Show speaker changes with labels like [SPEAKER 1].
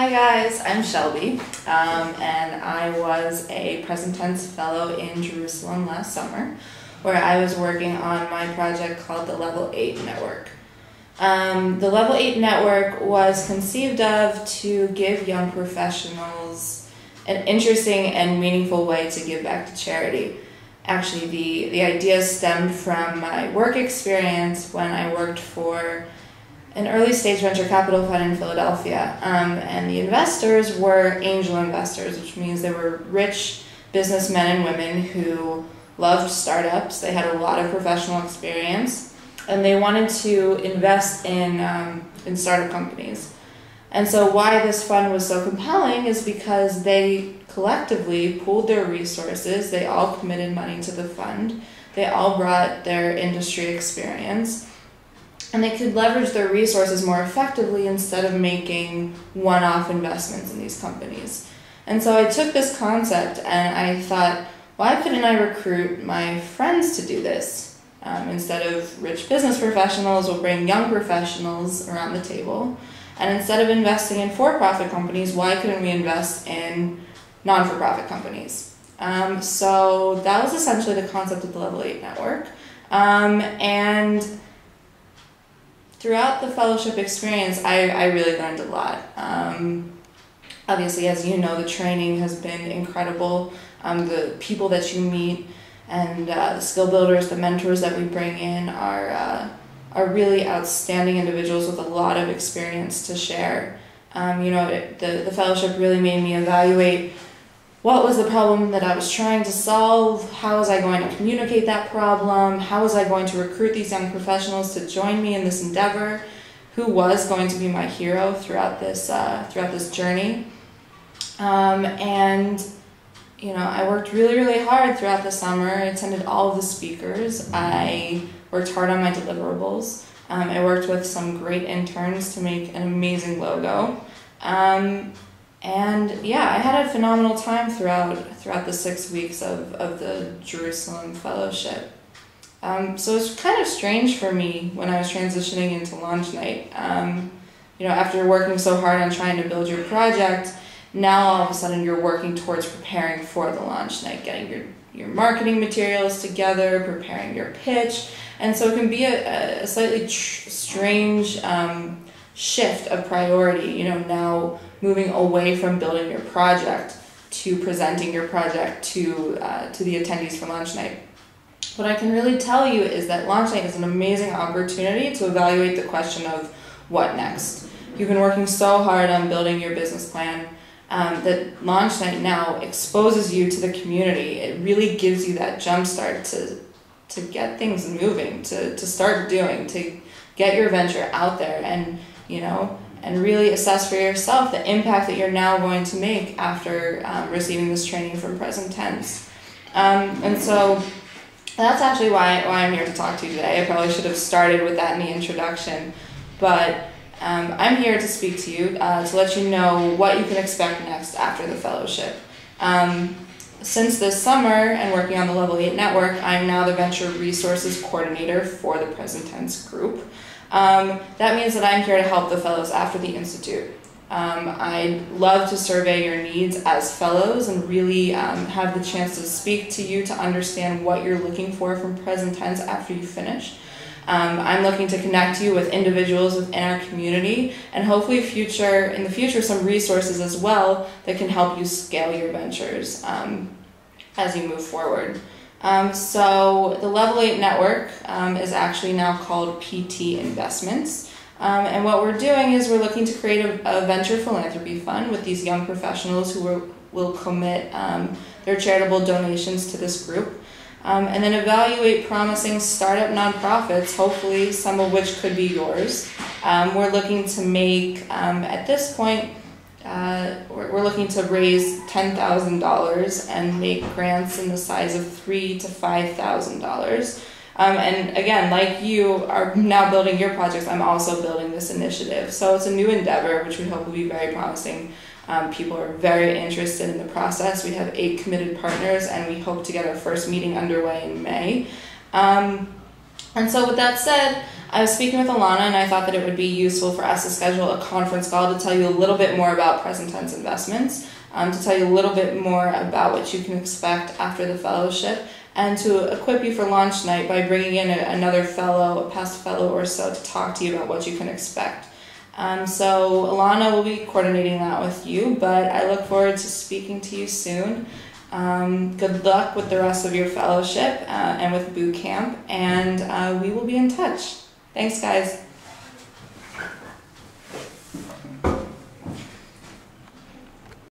[SPEAKER 1] Hi guys, I'm Shelby, and I was a Present Tense Fellow in Jerusalem last summer, where I was working on my project called the Level 8 Network. The Level 8 Network was conceived of to give young professionals an interesting and meaningful way to give back to charity. Actually, the idea stemmed from my work experience when I worked for an early stage venture capital fund in Philadelphia, and the investors were angel investors, which means they were rich businessmen and women who loved startups. They had a lot of professional experience, and they wanted to invest in startup companies. And so why this fund was so compelling is because they collectively pooled their resources. They all committed money to the fund. They all brought their industry experience, and they could leverage their resources more effectively instead of making one-off investments in these companies. And so I took this concept and I thought, why couldn't I recruit my friends to do this? Instead of rich business professionals, we'll bring young professionals around the table. And instead of investing in for-profit companies, why couldn't we invest in non-for-profit companies? So that was essentially the concept of the Level 8 Network. And throughout the fellowship experience, I really learned a lot. Obviously, as you know, the training has been incredible. The people that you meet and the skill builders, the mentors that we bring in are really outstanding individuals with a lot of experience to share. The fellowship really made me evaluate what was the problem that I was trying to solve, how was I going to communicate that problem, how was I going to recruit these young professionals to join me in this endeavor, who was going to be my hero throughout this journey. I worked really, really hard throughout the summer. I attended all of the speakers. I worked hard on my deliverables. I worked with some great interns to make an amazing logo. I had a phenomenal time throughout the 6 weeks of the Jerusalem Fellowship. So it's kind of strange for me when I was transitioning into launch night. After working so hard on trying to build your project, now all of a sudden you're working towards preparing for the launch night, getting your marketing materials together, preparing your pitch. And so it can be a slightly strange shift of priority, now moving away from building your project to presenting your project to the attendees for launch night. What I can really tell you is that launch night is an amazing opportunity to evaluate the question of what next. You've been working so hard on building your business plan that launch night now exposes you to the community. It really gives you that jump start to get things moving, to start doing, to get your venture out there and really assess for yourself the impact that you're now going to make after receiving this training from Present Tense. And so that's actually why I'm here to talk to you today. I probably should have started with that in the introduction, but I'm here to speak to you to let you know what you can expect next after the fellowship. Since this summer and working on the Level 8 Network, I'm now the Venture Resources Coordinator for the Present Tense group. That means that I'm here to help the fellows after the Institute. I'd love to survey your needs as fellows and really have the chance to speak to you to understand what you're looking for from Present Tense after you finish. I'm looking to connect you with individuals within our community and hopefully in the future some resources as well that can help you scale your ventures as you move forward. So the Level 8 Network is actually now called PT Investments. And what we're doing is we're looking to create a venture philanthropy fund with these young professionals who will commit their charitable donations to this group. And then evaluate promising startup nonprofits, hopefully some of which could be yours. We're looking to make, at this point, we're looking to raise $10,000 and make grants in the size of $3,000 to $5,000. And again, like you are now building your projects, I'm also building this initiative. So it's a new endeavor, which we hope will be very promising. People are very interested in the process. We have 8 committed partners, and we hope to get our first meeting underway in May. And so with that said, I was speaking with Alana, and I thought that it would be useful for us to schedule a conference call to tell you a little bit more about present tense investments, to tell you a little bit more about what you can expect after the fellowship, and to equip you for launch night by bringing in another fellow, a past fellow or so, to talk to you about what you can expect. So Alana will be coordinating that with you, but I look forward to speaking to you soon. Good luck with the rest of your fellowship and with boot camp, and we will be in touch. Thanks, guys.